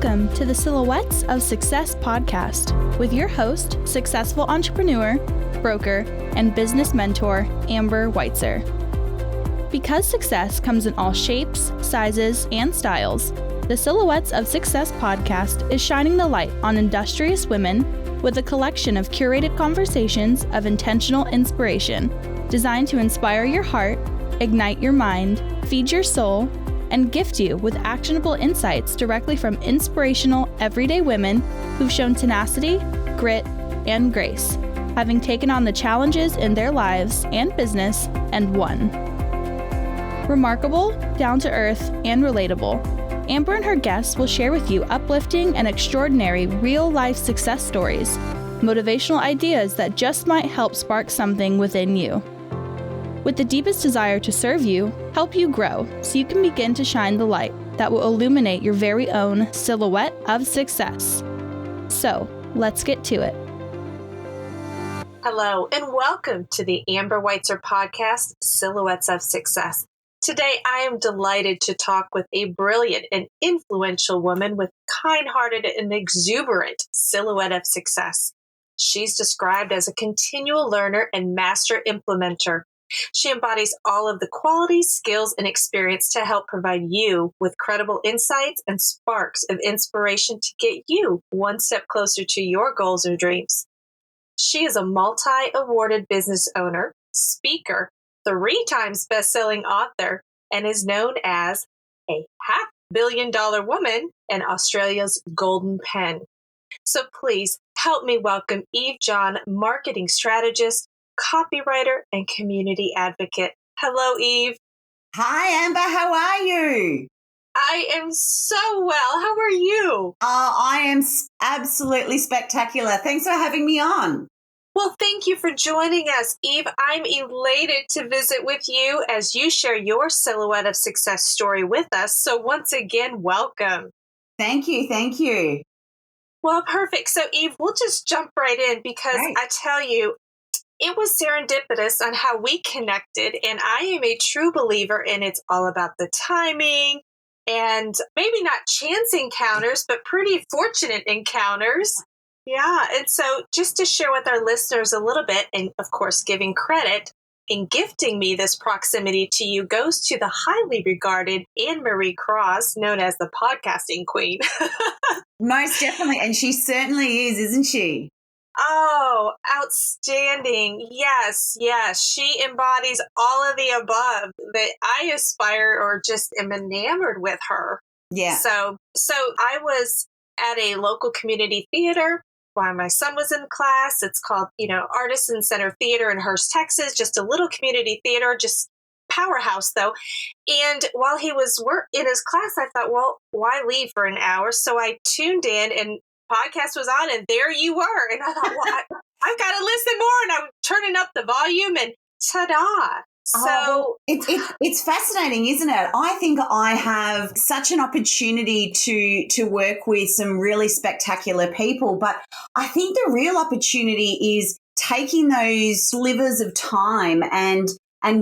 Welcome to the Silhouettes of Success podcast with your host, successful entrepreneur, broker, and business mentor, Amber Weitzer. Because success comes in all shapes, sizes, and styles, the Silhouettes of Success podcast is shining the light on industrious women with a collection of curated conversations of intentional inspiration designed to inspire your heart, ignite your mind, feed your soul, and gift you with actionable insights directly from inspirational, everyday women who've shown tenacity, grit, and grace, having taken on the challenges in their lives and business and won. Remarkable, down-to-earth, and relatable, Amber and her guests will share with you uplifting and extraordinary real-life success stories, motivational ideas that just might help spark something within you. With the deepest desire to serve you, help you grow so you can begin to shine the light that will illuminate your very own silhouette of success. So, let's get to it. Hello, and welcome to the Amber Weitzer podcast, Silhouettes of Success. Today, I am delighted to talk with a brilliant and influential woman with kind-hearted and exuberant silhouette of success. She's described as a continual learner and master implementer. She embodies all of the qualities, skills, and experience to help provide you with credible insights and sparks of inspiration to get you one step closer to your goals and dreams. She is a multi-awarded business owner, speaker, 3 times best-selling author, and is known as a $500 million woman and Australia's golden pen. So please help me welcome Eve John, marketing strategist, copywriter, and community advocate. Hello, Eve. Hi, Amber. How are you? I am so well. How are you? I am absolutely spectacular. Thanks for having me on. Well, thank you for joining us, Eve. I'm elated to visit with you as you share your silhouette of success story with us. So once again, welcome. Thank you. Thank you. Well, perfect. So, Eve, we'll just jump right in because Great. I tell you, it was serendipitous on how we connected, and I am a true believer in it's all about the timing and maybe not chance encounters, but pretty fortunate encounters. Yeah, and so just to share with our listeners a little bit, and of course giving credit in gifting me this proximity to you goes to the highly regarded Anne-Marie Cross, known as the podcasting queen. Most definitely. And she certainly is, isn't she? Oh, outstanding. Yes, yes. She embodies all of the above that I aspire or just am enamored with her. Yeah. So I was at a local community theater while my son was in class. It's called, Artisan Center Theater in Hurst, Texas, just a little community theater, just powerhouse though. And while he was in his class, I thought, well, why leave for an hour? So I tuned in and podcast was on, and there you were. And I thought, well, I've got to listen more. And I'm turning up the volume, and ta-da. So it's fascinating, isn't it? I think I have such an opportunity to work with some really spectacular people, but I think the real opportunity is taking those slivers of time and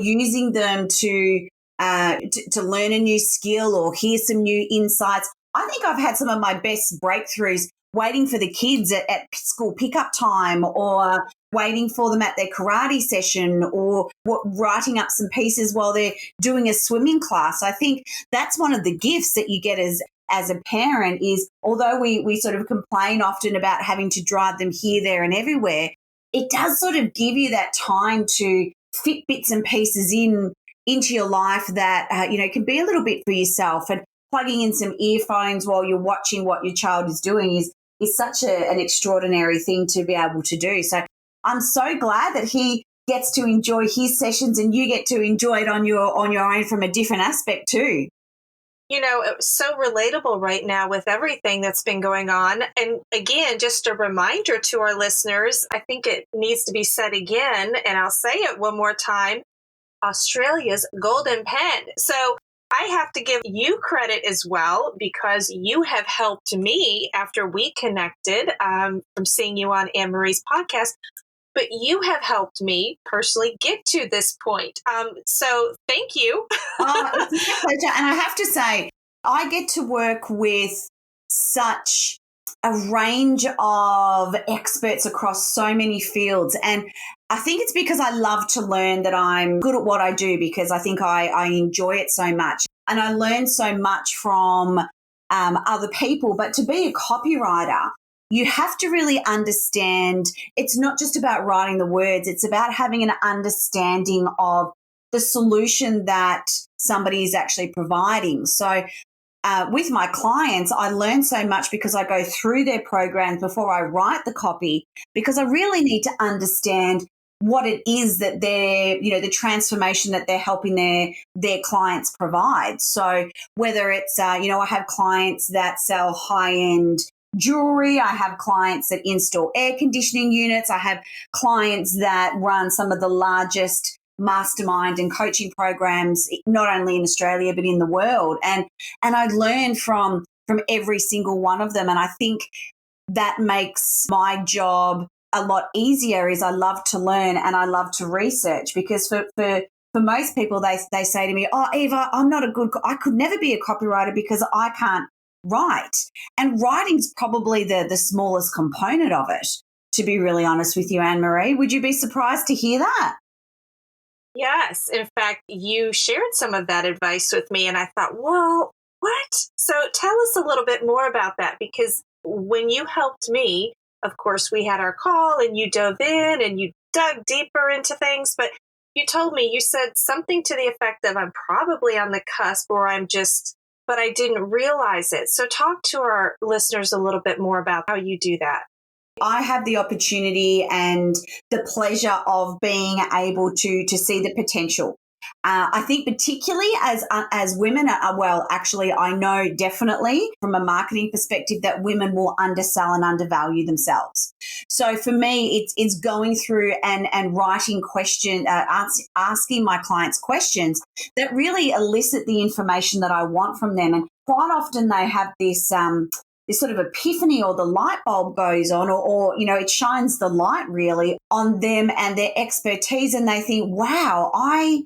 using them to learn a new skill or hear some new insights. I think I've had some of my best breakthroughs waiting for the kids at school pickup time, or waiting for them at their karate session, or writing up some pieces while they're doing a swimming class. I think that's one of the gifts that you get as a parent is, although we sort of complain often about having to drive them here, there, and everywhere, it does sort of give you that time to fit bits and pieces into your life that, can be a little bit for yourself. And plugging in some earphones while you're watching what your child is doing is such an extraordinary thing to be able to do. So I'm so glad that he gets to enjoy his sessions and you get to enjoy it on your own from a different aspect too. It's so relatable right now with everything that's been going on. And again, just a reminder to our listeners, I think it needs to be said again, and I'll say it one more time, Australia's golden pen. So I have to give you credit as well, because you have helped me after we connected from seeing you on Anne-Marie's podcast, but you have helped me personally get to this point. So thank you. Oh, it's my pleasure. And I have to say, I get to work with such a range of experts across so many fields. And I think it's because I love to learn that I'm good at what I do, because I think I enjoy it so much. And I learn so much from other people. But to be a copywriter, you have to really understand, it's not just about writing the words, it's about having an understanding of the solution that somebody is actually providing. So with my clients, I learn so much because I go through their programs before I write the copy, because I really need to understand what it is that they're, the transformation that they're helping their clients provide. So whether it's, I have clients that sell high-end jewelry, I have clients that install air conditioning units, I have clients that run some of the largest mastermind and coaching programs, not only in Australia but in the world, and I learn from every single one of them. And I think that makes my job a lot easier. Is I love to learn and I love to research, because for most people, they say to me, "Oh, Eva, I could never be a copywriter because I can't write." And writing's probably the smallest component of it, to be really honest with you, Anne-Marie. Would you be surprised to hear that? Yes. In fact, you shared some of that advice with me, and I thought, well, what? So tell us a little bit more about that, because when you helped me, of course, we had our call and you dove in and you dug deeper into things, but you told me, you said something to the effect of, I'm probably on the cusp, or but I didn't realize it. So talk to our listeners a little bit more about how you do that. I have the opportunity and the pleasure of being able to see the potential. I think particularly as women, actually, I know definitely from a marketing perspective that women will undersell and undervalue themselves. So for me, it's going through and writing asking my clients questions that really elicit the information that I want from them. And quite often they have this sort of epiphany, or the light bulb goes on, or it shines the light really on them and their expertise, and they think, wow, I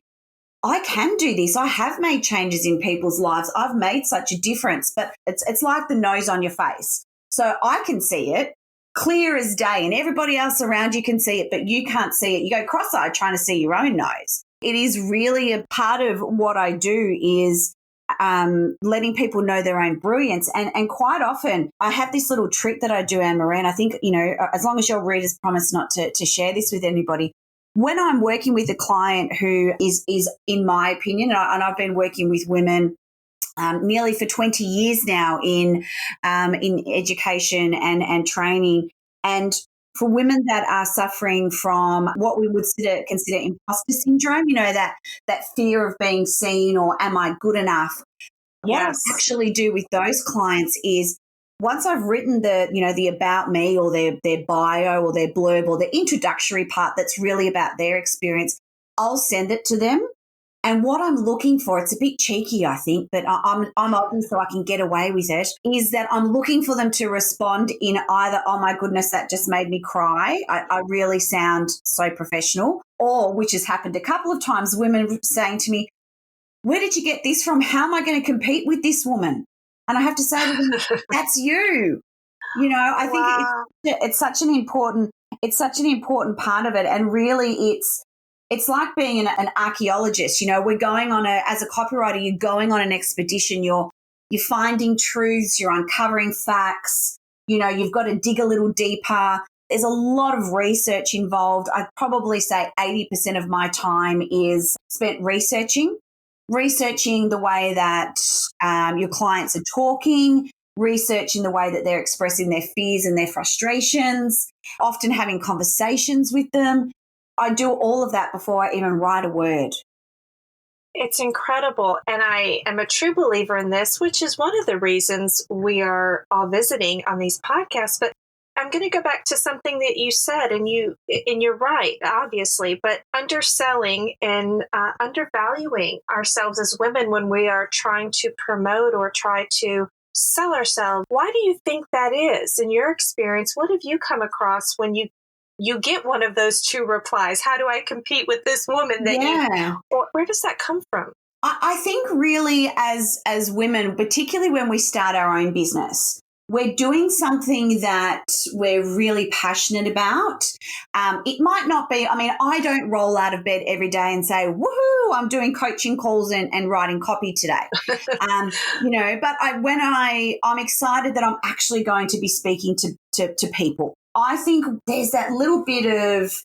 can do this. I have made changes in people's lives. I've made such a difference. But it's like the nose on your face. So I can see it clear as day, and everybody else around you can see it, but you can't see it. You go cross-eyed trying to see your own nose. It is really a part of what I do, is letting people know their own brilliance. And quite often I have this little trick that I do, Anne-Marie, and I think, as long as your readers promise not to share this with anybody, when I'm working with a client who is in my opinion, and I've been working with women nearly for 20 years now in education and training, and for women that are suffering from what we would consider imposter syndrome, that fear of being seen, or am I good enough? Yes. What I actually do with those clients is, once I've written the about me, or their bio, or their blurb, or the introductory part that's really about their experience, I'll send it to them. And what I'm looking for, it's a bit cheeky, I think, but I'm open so I can get away with it, is that I'm looking for them to respond in either, oh my goodness, that just made me cry, I really sound so professional, or, which has happened a couple of times, women saying to me, where did you get this from? How am I going to compete with this woman? And I have to say to them, that's you. I think it's such an important part of it. And really it's like being an archaeologist. We're going as a copywriter, you're going on an expedition. You're finding truths, you're uncovering facts. You've got to dig a little deeper. There's a lot of research involved. I'd probably say 80% of my time is spent researching the way that your clients are talking, researching the way that they're expressing their fears and their frustrations, often having conversations with them. I do all of that before I even write a word. It's incredible. And I am a true believer in this, which is one of the reasons we are all visiting on these podcasts. But I'm going to go back to something that you said, and you're right, obviously, but underselling and undervaluing ourselves as women when we are trying to promote or try to sell ourselves. Why do you think that is? In your experience, what have you come across when you get one of those two replies? How do I compete with this woman or where does that come from? I think really as women, particularly when we start our own business, we're doing something that we're really passionate about. It might not be, I mean, I don't roll out of bed every day and say, woohoo, I'm doing coaching calls and writing copy today. But I'm excited that I'm actually going to be speaking to people. I think there's that little bit of,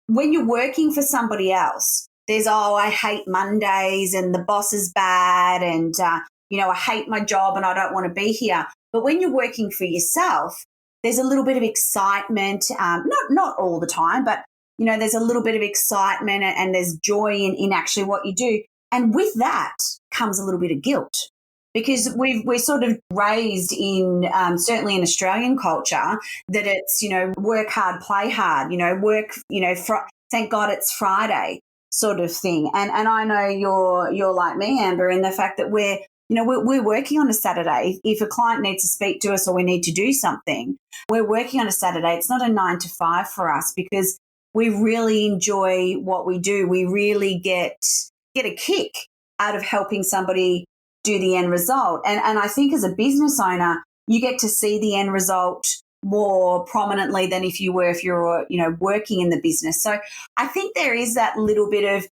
when you're working for somebody else, there's, I hate Mondays and the boss is bad and, I hate my job and I don't want to be here. But when you're working for yourself, there's a little bit of excitement, not all the time, but, there's a little bit of excitement and there's joy in actually what you do. And with that comes a little bit of guilt, because we're sort of raised in, certainly in Australian culture, that it's, work hard, play hard, work, thank God it's Friday sort of thing. And I know you're like me, Amber, in the fact that we're working on a Saturday. If a client needs to speak to us or we need to do something, we're working on a Saturday. It's not a 9 to 5 for us, because we really enjoy what we do. We really get a kick out of helping somebody do the end result. And I think as a business owner, you get to see the end result more prominently than if you're working in the business. So I think there is that little bit of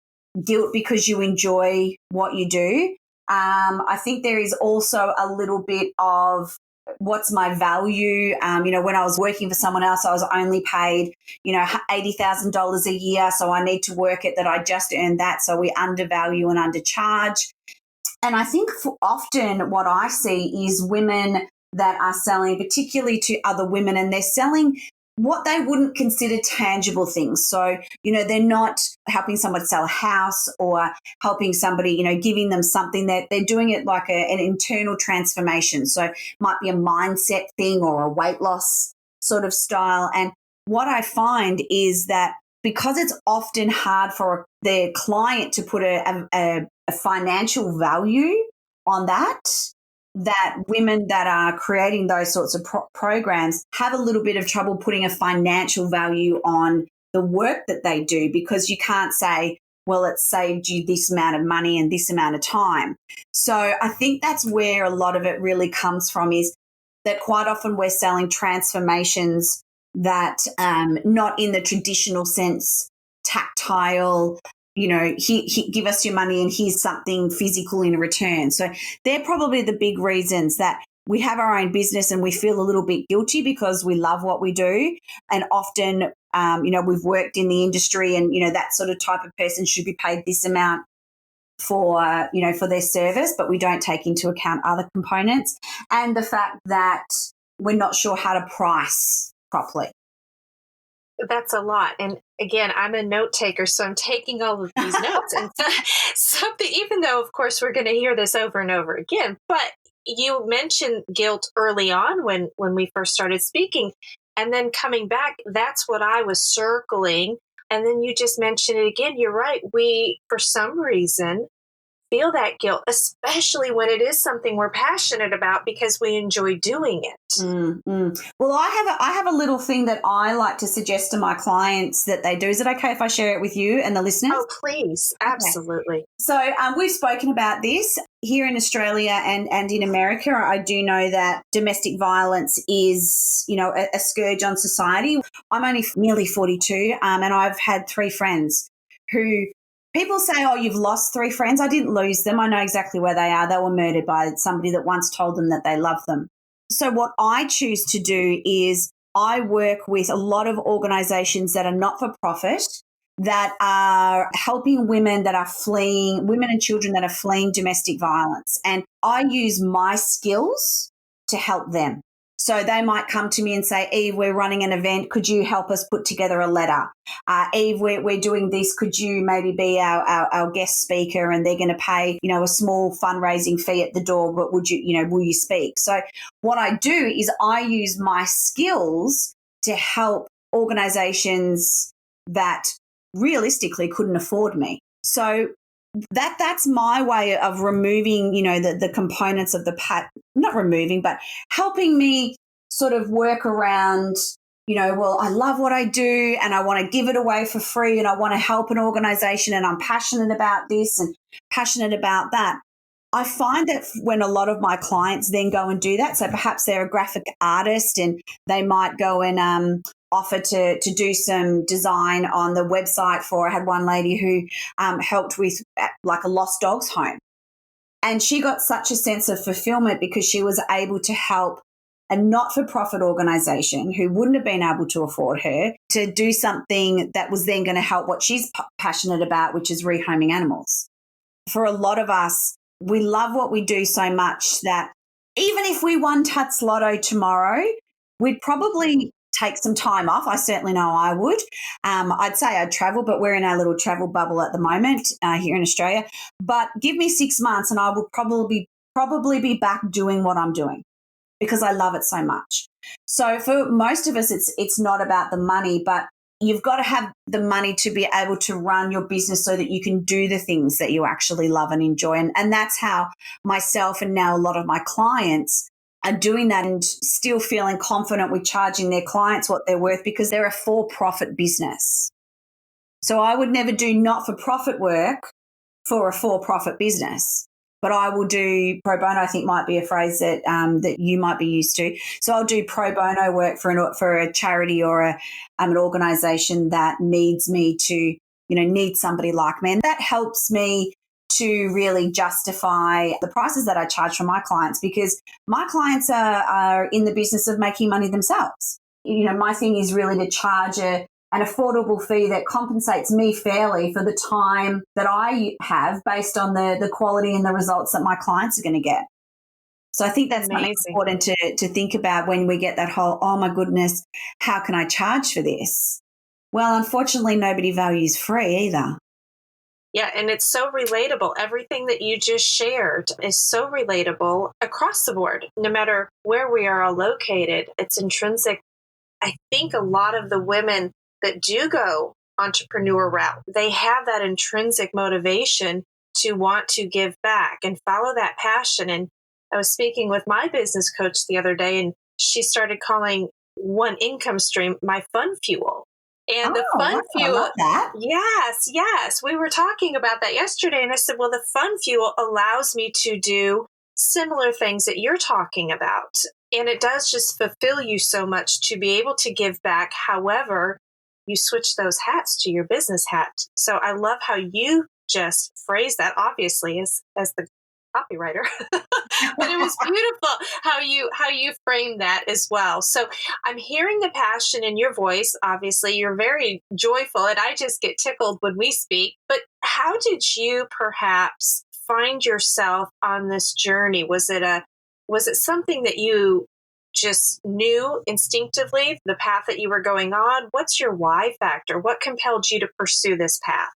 guilt because you enjoy what you do. I think there is also a little bit of, what's my value? When I was working for someone else, I was only paid, $80,000 a year. So I need to work it that I just earned that. So we undervalue and undercharge. And I think often what I see is women that are selling, particularly to other women, and they're selling what they wouldn't consider tangible things. So, they're not helping someone sell a house or helping somebody, giving them something, that they're doing it like an internal transformation. So it might be a mindset thing or a weight loss sort of style. And what I find is that because it's often hard for the client to put a financial value on that women that are creating those sorts of programs have a little bit of trouble putting a financial value on the work that they do, because you can't say, well, it's saved you this amount of money and this amount of time. So I think that's where a lot of it really comes from, is that quite often we're selling transformations that not in the traditional sense, tactile, give us your money and here's something physical in return. So they're probably the big reasons that we have our own business and we feel a little bit guilty because we love what we do. And often, we've worked in the industry and, that sort of type of person should be paid this amount for their service, but we don't take into account other components and the fact that we're not sure how to price properly. That's a lot. And again, I'm a note taker, so I'm taking all of these notes. And something, even though, of course, we're going to hear this over and over again, but you mentioned guilt early on when we first started speaking, and then coming back, that's what I was circling. And then you just mentioned it again. You're right. We, for some reason, feel that guilt, especially when it is something we're passionate about because we enjoy doing it. Well, I have a little thing that I like to suggest to my clients that they do. Is it okay if I share it with you and the listeners? Oh, please. Absolutely. Okay. So we've spoken about this here in Australia and in America. I do know that domestic violence is, a scourge on society. I'm only nearly 42 and I've had 3 friends who, people say, oh, you've lost 3 friends. I didn't lose them. I know exactly where they are. They were murdered by somebody that once told them that they love them. So what I choose to do is I work with a lot of organizations that are not-for-profit that are helping women that are fleeing, women and children that are fleeing domestic violence. And I use my skills to help them. So they might come to me and say, Eve, we're running an event. Could you help us put together a letter? Eve, we're doing this. Could you maybe be our guest speaker? And they're going to pay, a small fundraising fee at the door, but will you speak? So what I do is I use my skills to help organizations that realistically couldn't afford me. So that's my way of removing, the components of not removing, but helping me sort of work around, well, I love what I do and I want to give it away for free and I want to help an organization and I'm passionate about this and passionate about that. I find that when a lot of my clients then go and do that, so perhaps they're a graphic artist and they might go and offer to do some design on the website for, I had one lady who helped with like a lost dog's home. And she got such a sense of fulfillment because she was able to help a not-for-profit organisation who wouldn't have been able to afford her to do something that was then going to help what she's passionate about, which is rehoming animals. For a lot of us, we love what we do so much that even if we won Tuts Lotto tomorrow, we'd probably take some time off. I certainly know I would. I'd say I'd travel, but we're in our little travel bubble at the moment here in Australia. But give me 6 months and I will probably be back doing what I'm doing because I love it so much. So for most of us, it's not about the money, but you've got to have the money to be able to run your business so that you can do the things that you actually love and enjoy. And that's how myself and now a lot of my clients are doing that and still feeling confident with charging their clients what they're worth because they're a for-profit business. So I would never do not-for-profit work for a for-profit business, but I will do pro bono. I think might be a phrase that that you might be used to. So I'll do pro bono work for a charity or an organisation that needs me to, need somebody like me, and that helps me to really justify the prices that I charge for my clients because my clients are in the business of making money themselves. My thing is really to charge an affordable fee that compensates me fairly for the time that I have based on the quality and the results that my clients are going to get. So I think that's something important to think about when we get that whole, oh my goodness, how can I charge for this? Well, unfortunately, nobody values free either. Yeah, and it's so relatable. Everything that you just shared is so relatable across the board, no matter where we are all located. It's intrinsic. I think a lot of the women that do go entrepreneur route, they have that intrinsic motivation to want to give back and follow that passion. And I was speaking with my business coach the other day, and she started calling one income stream my fun fuel. And the fun fuel, I love that. yes. We were talking about that yesterday. And I said, well, the fun fuel allows me to do similar things that you're talking about. And it does just fulfill you so much to be able to give back. However, you switch those hats to your business hat. So I love how you just phrased that, obviously, as the copywriter, but it was beautiful how you framed that as well. So I'm hearing the passion in your voice. Obviously, you're very joyful, and I just get tickled when we speak. But how did you perhaps find yourself on this journey? Was it something that you just knew instinctively, the path that you were going on? What's your why factor? What compelled you to pursue this path?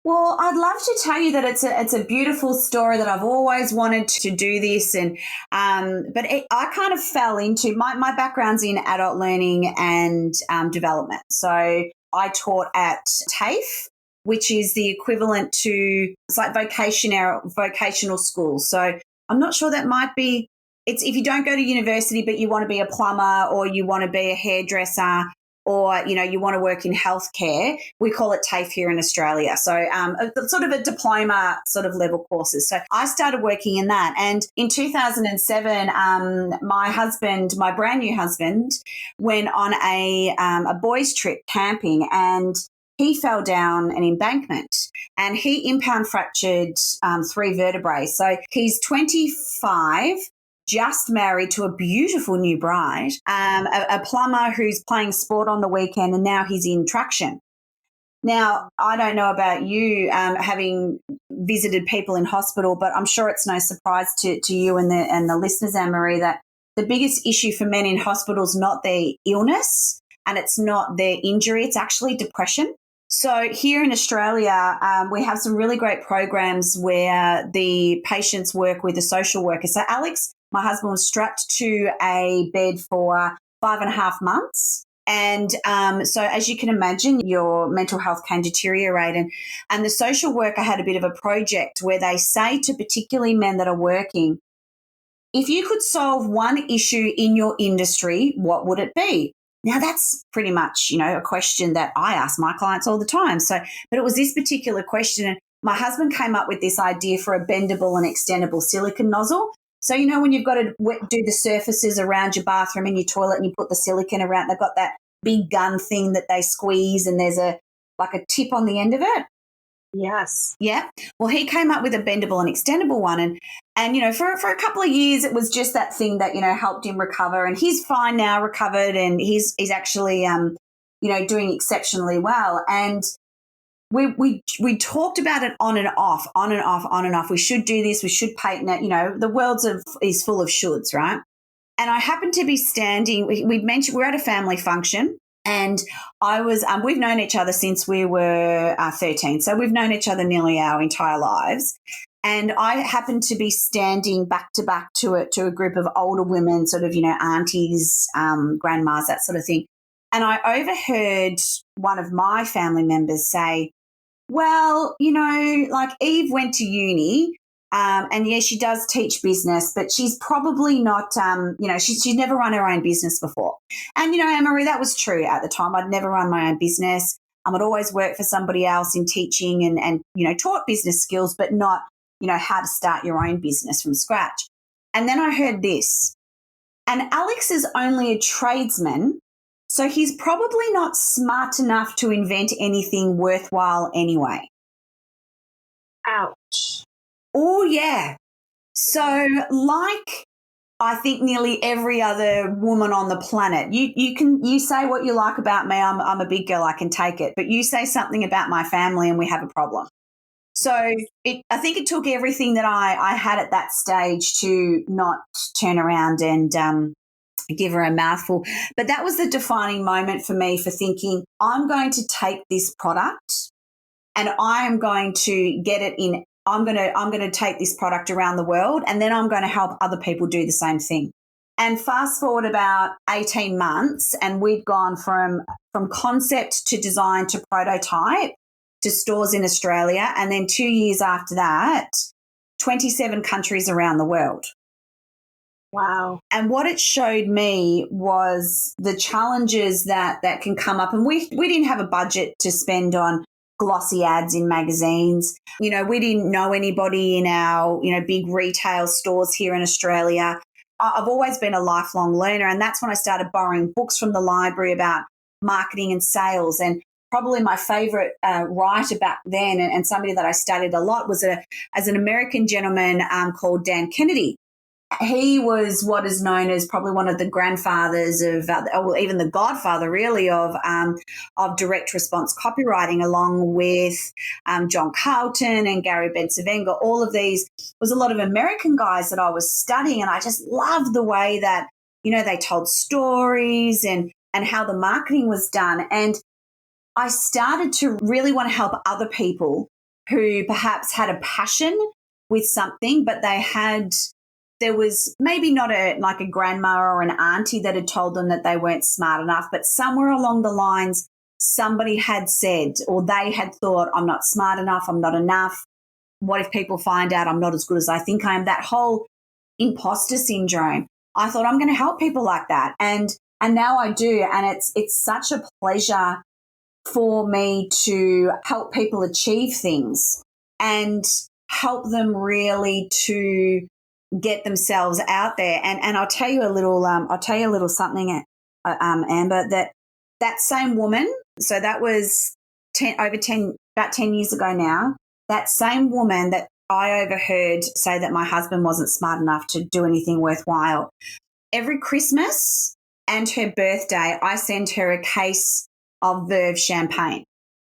Well, I'd love to tell you that it's a beautiful story that I've always wanted to do this, and I kind of fell into my background's in adult learning and development. So I taught at TAFE, which is the equivalent to it's like vocational school. So I'm not sure that might be. It's if you don't go to university, but you want to be a plumber or you want to be a hairdresser, or, you want to work in healthcare, we call it TAFE here in Australia. So sort of a diploma sort of level courses. So I started working in that. And in 2007, my brand new husband, went on a boys' trip camping, and he fell down an embankment and he impound fractured 3 vertebrae. So he's 25, just married to a beautiful new bride, a plumber who's playing sport on the weekend, and now he's in traction. Now, I don't know about you having visited people in hospital, but I'm sure it's no surprise to you and the listeners, Anne-Marie, that the biggest issue for men in hospital is not their illness and it's not their injury, it's actually depression. So here in Australia, we have some really great programs where the patients work with a social worker. So Alex, my husband, was strapped to a bed for 5.5 months. And so as you can imagine, your mental health can deteriorate. And the social worker had a bit of a project where they say to particularly men that are working, if you could solve one issue in your industry, what would it be? Now, that's pretty much, a question that I ask my clients all the time. So, but it was this particular question. my husband came up with this idea for a bendable and extendable silicone nozzle. So, when you've got to do the surfaces around your bathroom and your toilet and you put the silicone around, they've got that big gun thing that they squeeze and there's a tip on the end of it. Yes. Yeah. Well, he came up with a bendable and extendable one. And for a couple of years, it was just that thing that, helped him recover. And he's fine now, recovered, and he's actually, doing exceptionally well. And we talked about it on and off. We should do this. We should patent it. The world is full of shoulds, right? And I happened to be standing, we'd mentioned we're at a family function. And I was, we've known each other since we were 13. So we've known each other nearly our entire lives. And I happened to be standing back to back to a group of older women, sort of, aunties, grandmas, that sort of thing. And I overheard one of my family members say, well, Eve went to uni. And yeah, she does teach business, but she's probably not, she's never run her own business before. And, Anne-Marie, that was true at the time. I'd never run my own business. I'd always worked for somebody else in teaching and taught business skills, but not, how to start your own business from scratch. And then I heard this, and Alex is only a tradesman, so he's probably not smart enough to invent anything worthwhile anyway. Ouch. Oh, yeah. So I think nearly every other woman on the planet, you say what you like about me. I'm a big girl. I can take it. But you say something about my family and we have a problem. So I think it took everything that I had at that stage to not turn around and give her a mouthful. But that was the defining moment for me for thinking, I'm going to take this product and I am going to get it in. I'm going to take this product around the world, and then I'm going to help other people do the same thing. And fast forward about 18 months, and we'd gone from concept to design to prototype to stores in Australia. And then 2 years after that, 27 countries around the world. Wow. And what it showed me was the challenges that can come up. And we didn't have a budget to spend on glossy ads in magazines. We didn't know anybody in our, big retail stores here in Australia. I've always been a lifelong learner, and that's when I started borrowing books from the library about marketing and sales. And probably my favorite writer back then, and somebody that I studied a lot, was as an American gentleman called Dan Kennedy. He was what is known as probably one of the grandfathers of, or even the godfather really of direct response copywriting, along with John Carlton and Gary Bencivenga. All of these was a lot of American guys that I was studying, and I just loved the way that, they told stories and how the marketing was done. And I started to really want to help other people who perhaps had a passion with something, but there was maybe not a grandma or an auntie that had told them that they weren't smart enough, but somewhere along the lines, somebody had said, or they had thought, I'm not smart enough, I'm not enough. What if people find out I'm not as good as I think I am? That whole imposter syndrome. I thought, I'm going to help people like that. And now I do. And it's such a pleasure for me to help people achieve things and help them really to get themselves out there. And I'll tell you a little something, Amber, that same woman, so that was about 10 years ago now, that same woman that I overheard say that my husband wasn't smart enough to do anything worthwhile, every Christmas and her birthday, I send her a case of Verve champagne.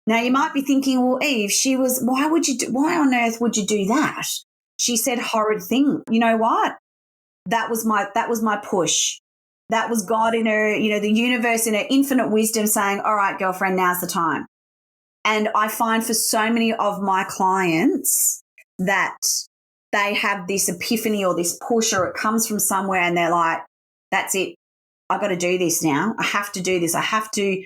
Now you might be thinking, well, Eve, why on earth would you do that? She said horrid thing. You know what? That was my push. That was God in her, the universe in her infinite wisdom saying, all right, girlfriend, now's the time. And I find for so many of my clients that they have this epiphany or this push, or it comes from somewhere and they're like, that's it. I've got to do this now. I have to do this. I have to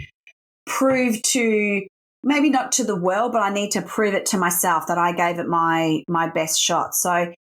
prove to, maybe not to the world, but I need to prove it to myself that I gave it my best shot. So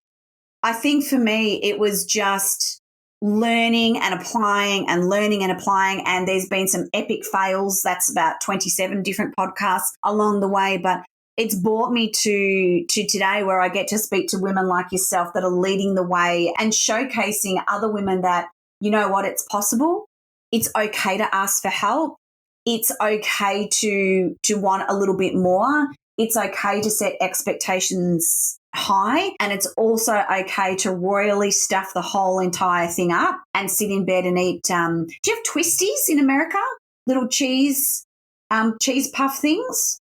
I think for me, it was just learning and applying and learning and applying. And there's been some epic fails. That's about 27 different podcasts along the way. But it's brought me to today where I get to speak to women like yourself that are leading the way and showcasing other women that, you know what, it's possible. It's okay to ask for help. It's okay to want a little bit more. It's okay to set expectations high. And it's also okay to royally stuff the whole entire thing up and sit in bed and eat. Do you have twisties in America? Little cheese puff things?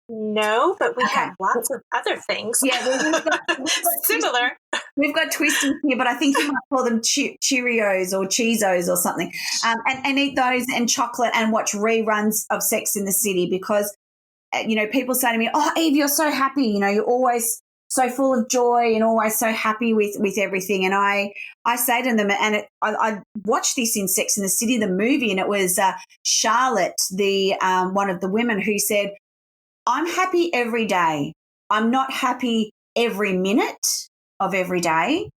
No, but we have lots of other things. Yeah, we've got similar. We've got twisties here, but I think you might call them Cheerios or Cheezos or something. And eat those and chocolate and watch reruns of Sex in the City because, people say to me, "Oh, Eve, you're so happy. You're always so full of joy and always so happy with everything." And I say to them, and I watched this in Sex in the City, the movie, and it was Charlotte, the one of the women who said, "I'm happy every day. I'm not happy every minute of every day,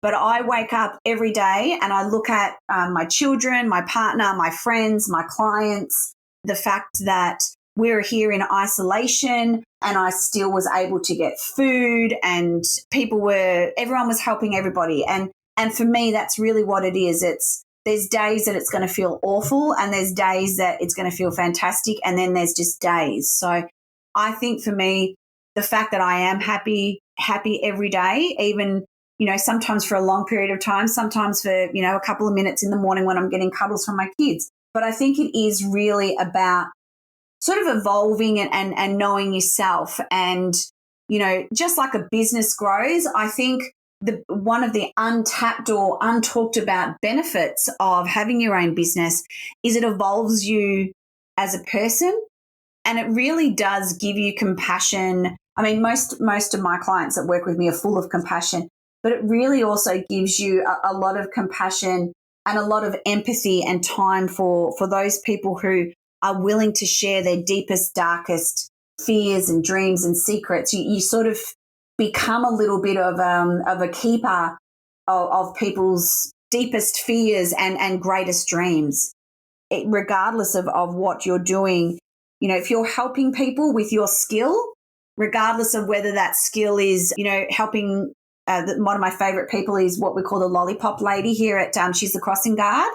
but I wake up every day and I look at my children, my partner, my friends, my clients, the fact that we're here in isolation and I still was able to get food and everyone was helping everybody." And for me, that's really what it is. There's days that it's going to feel awful and there's days that it's going to feel fantastic. And then there's just days. So I think for me, the fact that I am happy every day, even, sometimes for a long period of time, sometimes for, a couple of minutes in the morning when I'm getting cuddles from my kids. But I think it is really about sort of evolving and knowing yourself. And, just like a business grows, I think one of the untapped or untalked about benefits of having your own business is it evolves you as a person. And it really does give you compassion. I mean, most of my clients that work with me are full of compassion, but it really also gives you a lot of compassion and a lot of empathy and time for those people who are willing to share their deepest, darkest fears and dreams and secrets. You sort of become a little bit of a keeper of people's deepest fears and greatest dreams, regardless of what you're doing. If you're helping people with your skill, regardless of whether that skill is, helping, one of my favorite people is what we call the lollipop lady here at, she's the crossing guard.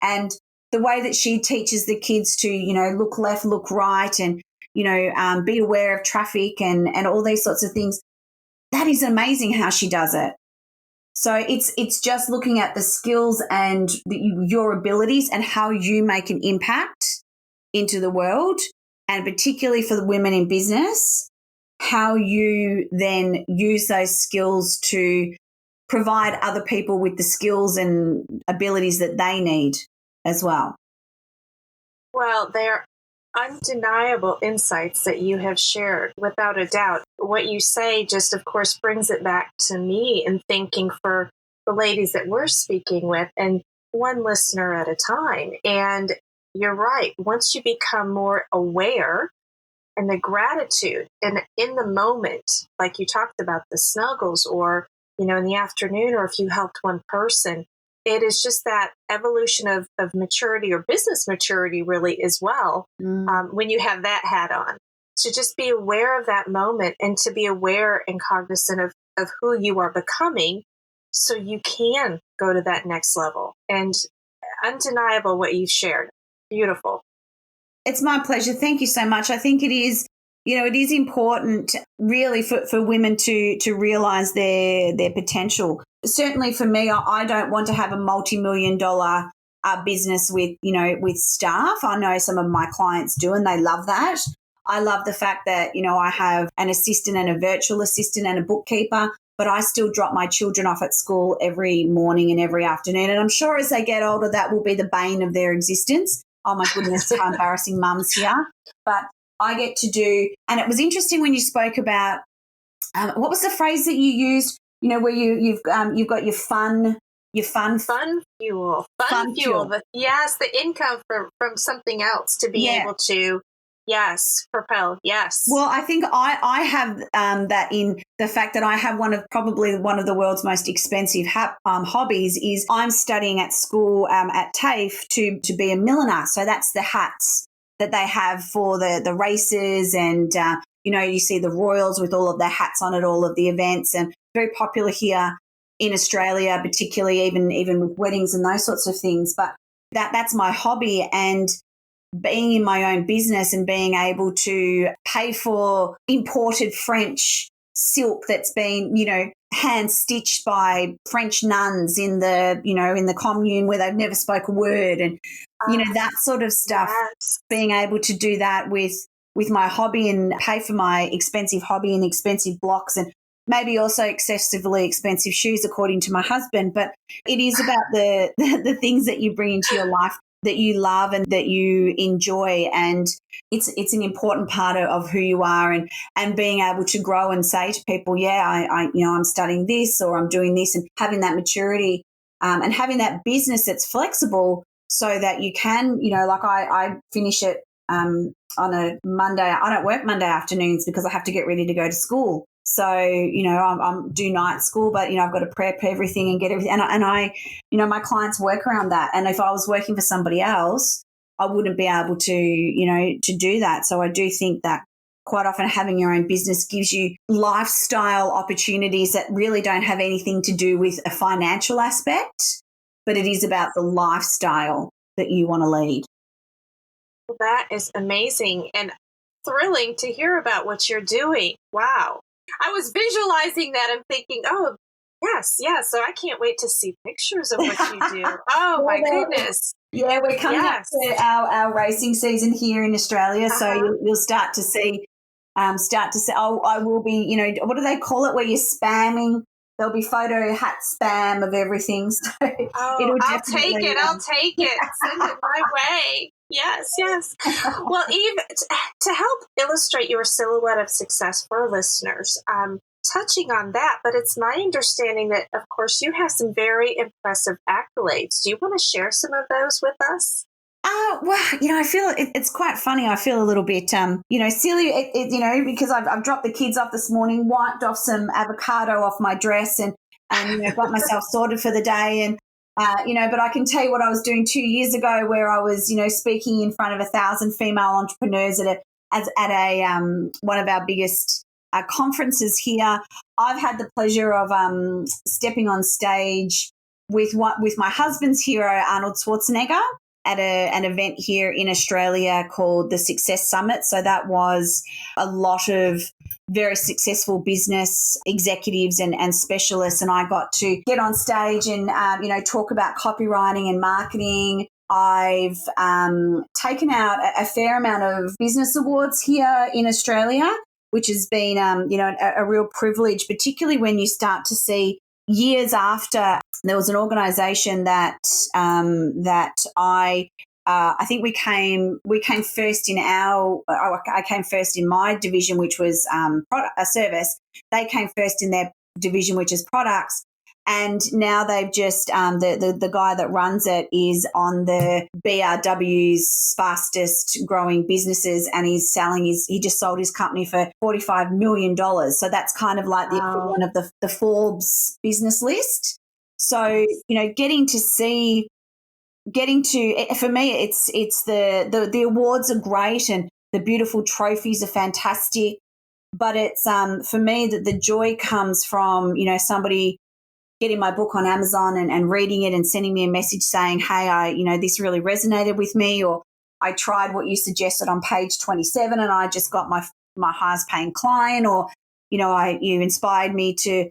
And the way that she teaches the kids to, look left, look right, and, be aware of traffic and all these sorts of things, that is amazing how she does it. So it's just looking at the skills and your abilities and how you make an impact into the world. And particularly for the women in business, how you then use those skills to provide other people with the skills and abilities that they need as well. Well, they're undeniable insights that you have shared, without a doubt. What you say just, of course, brings it back to me and thinking for the ladies that we're speaking with, and one listener at a time. And you're right. Once you become more aware and the gratitude and in the moment, like you talked about the snuggles or, in the afternoon, or if you helped one person, it is just that evolution of maturity or business maturity really as well. When you have that hat on, to just be aware of that moment and to be aware and cognizant of who you are becoming so you can go to that next level. And undeniable what you've shared. Beautiful. It's my pleasure. Thank you so much. I think it is, it is important really for women to realize their potential. Certainly for me, I don't want to have a multi-million-dollar business with staff. I know some of my clients do, and they love that. I love the fact that, I have an assistant and a virtual assistant and a bookkeeper, but I still drop my children off at school every morning and every afternoon. And I'm sure as they get older, that will be the bane of their existence. Oh my goodness, how embarrassing mums here. But I get to do, and it was interesting when you spoke about, what was the phrase that you used, where you've got your fun fuel. Fun fuel. Yes, the income from something else to be able to, propel. Yes. Well, I think I have that in the fact that I have probably one of the world's most expensive hobbies is I'm studying at school at TAFE to be a milliner. So that's the hats that they have for the races and you see the royals with all of their hats on at all of the events, and very popular here in Australia, particularly even with weddings and those sorts of things. But that's my hobby, and being in my own business and being able to pay for imported French silk that's been, hand stitched by French nuns in the commune where they've never spoke a word, and that sort of stuff. Yes. Being able to do that with my hobby and pay for my expensive hobby and expensive blocks, and maybe also excessively expensive shoes, according to my husband. But it is about the things that you bring into your life that you love and that you enjoy, and it's an important part of who you are, and being able to grow and say to people, I'm studying this or I'm doing this, and having that maturity and having that business that's flexible so that you can, like I finish it on a Monday. I don't work Monday afternoons because I have to get ready to go to school. So, I'm do night school, but, I've got to prep everything and get everything. And I, my clients work around that. And if I was working for somebody else, I wouldn't be able to, to do that. So I do think that quite often having your own business gives you lifestyle opportunities that really don't have anything to do with a financial aspect, but it is about the lifestyle that you want to lead. Well, that is amazing and thrilling to hear about what you're doing. Wow. I was visualizing that and thinking, oh, yes. So I can't wait to see pictures of what you do. Oh, my goodness. Yeah, we're coming up to our racing season here in Australia, so you'll start to see, I will be, what do they call it, where you're spamming? There'll be photo hat spam of everything. So I'll take it. Send it my way. Yes. Well, Eve, to help illustrate your silhouette of success for our listeners, touching on that, but it's my understanding that, of course, you have some very impressive accolades. Do you want to share some of those with us? Well, I feel it's quite funny. I feel a little bit, silly, because I've dropped the kids off this morning, wiped off some avocado off my dress, and got myself sorted for the day. And, but I can tell you what I was doing 2 years ago, where I was, speaking in front of 1,000 female entrepreneurs at one of our biggest conferences here. I've had the pleasure of stepping on stage with my husband's hero, Arnold Schwarzenegger, at an event here in Australia called the Success Summit. So that was a lot of very successful business executives and specialists, and I got to get on stage and talk about copywriting and marketing. I've taken out a fair amount of business awards here in Australia, which has been a real privilege, particularly when you start to see years after. There was an organisation that I think we came first in I came first in my division, which was a service. They came first in their division, which is products. And now they've just the guy that runs it is on the BRW's fastest growing businesses, and he just sold his company for $45 million. So that's kind of like the equivalent of the Forbes business list. So, getting to for me, it's the awards are great and the beautiful trophies are fantastic, but it's for me that the joy comes from somebody getting my book on Amazon and reading it and sending me a message saying, hey, this really resonated with me, or I tried what you suggested on page 27 and I just got my highest paying client, or you inspired me to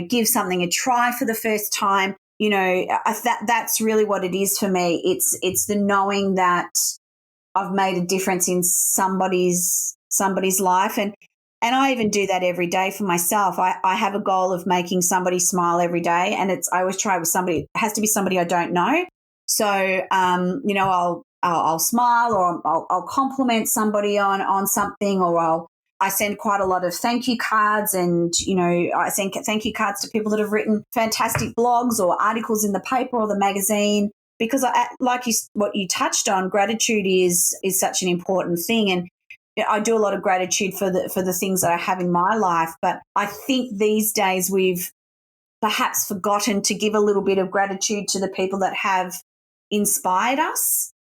give something a try for the first time. That's really what it is for me. It's the knowing that I've made a difference in somebody's life, and I even do that every day for myself. I have a goal of making somebody smile every day, and I always try with somebody. It has to be somebody I don't know. So I'll smile, or I'll compliment somebody on something, or I send quite a lot of thank you cards, and I send thank you cards to people that have written fantastic blogs or articles in the paper or the magazine, because what you touched on, gratitude is such an important thing. And I do a lot of gratitude for the things that I have in my life, but I think these days we've perhaps forgotten to give a little bit of gratitude to the people that have inspired us.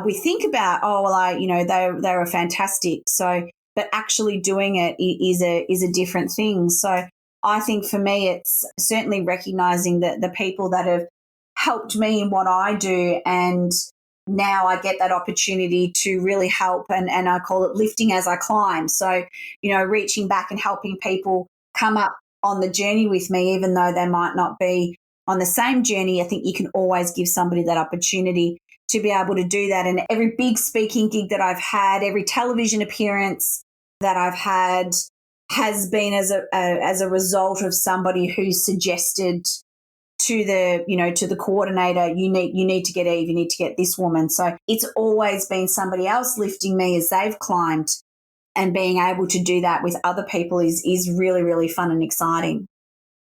We think about, they were fantastic. So but actually doing it is a different thing. So I think for me, it's certainly recognizing that the people that have helped me in what I do, and now I get that opportunity to really help, and I call it lifting as I climb. So, reaching back and helping people come up on the journey with me, even though they might not be on the same journey. I think you can always give somebody that opportunity to be able to do that. And every big speaking gig that I've had, every television appearance that I've had has been as a result of somebody who suggested to the coordinator, you need to get Eve, you need to get this woman. So it's always been somebody else lifting me as they've climbed, and being able to do that with other people is really, really fun and exciting.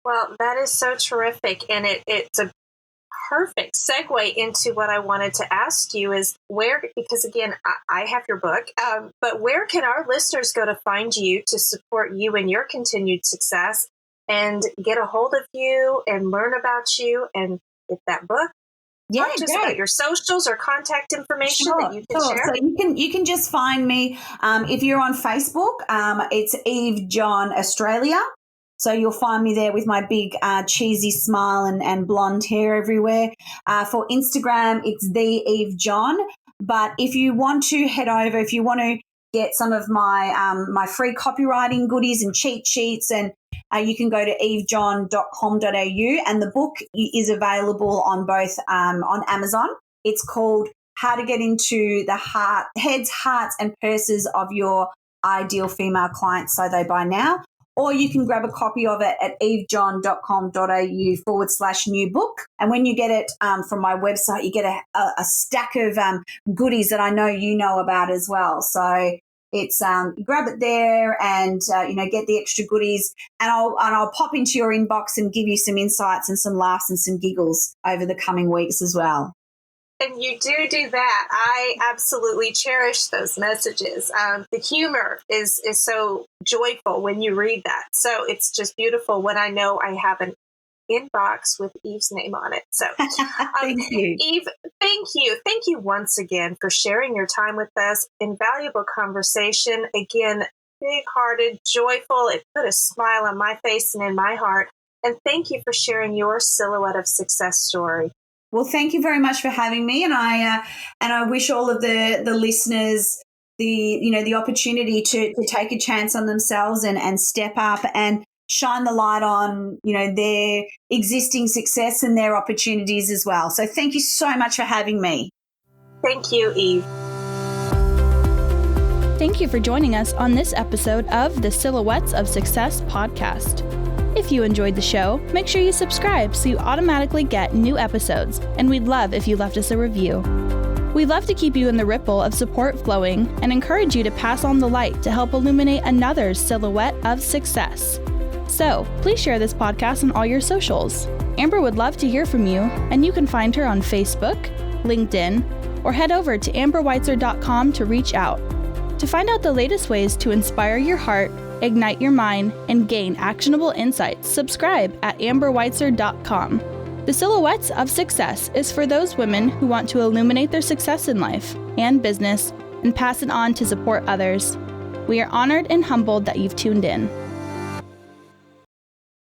Well, that is so terrific. And it's a perfect segue into what I wanted to ask you is because again, I have your book, but where can our listeners go to find you, to support you in your continued success, and get a hold of you and learn about you and get that book? Yeah, talk to us about your socials or contact information that you can share. So you can just find me if you're on Facebook. It's Eve John Australia. So you'll find me there with my big cheesy smile and blonde hair everywhere. For Instagram, it's the Eve John. But if you want to head over, if you want to get some of my my free copywriting goodies and cheat sheets, and you can go to evejohn.com.au, and the book is available on both on Amazon. It's called How to Get Into the Heads, Hearts and Purses of Your Ideal Female Clients So They Buy Now. Or you can grab a copy of it at evejohn.com.au/new book. And when you get it from my website, you get a stack of goodies that I know you know about as well. So it's grab it there and get the extra goodies, and I'll pop into your inbox and give you some insights and some laughs and some giggles over the coming weeks as well. And you do that. I absolutely cherish those messages. The humor is so joyful when you read that. So it's just beautiful when I know I have an inbox with Eve's name on it. So Thank you. Eve, thank you. Thank you once again for sharing your time with us. Invaluable conversation. Again, big-hearted, joyful. It put a smile on my face and in my heart. And thank you for sharing your Silhouette of Success story. Well, thank you very much for having me, and I wish all of the listeners the opportunity to take a chance on themselves and step up and shine the light on their existing success and their opportunities as well. So thank you so much for having me. Thank you, Eve. Thank you for joining us on this episode of the Silhouettes of Success podcast. If you enjoyed the show, make sure you subscribe so you automatically get new episodes, and we'd love if you left us a review. We'd love to keep you in the ripple of support flowing and encourage you to pass on the light to help illuminate another's silhouette of success. So, please share this podcast on all your socials. Amber would love to hear from you, and you can find her on Facebook, LinkedIn, or head over to amberweitzer.com to reach out. To find out the latest ways to inspire your heart, ignite your mind, and gain actionable insights, subscribe at amberweitzer.com. The Silhouettes of Success is for those women who want to illuminate their success in life and business and pass it on to support others. We are honored and humbled that you've tuned in.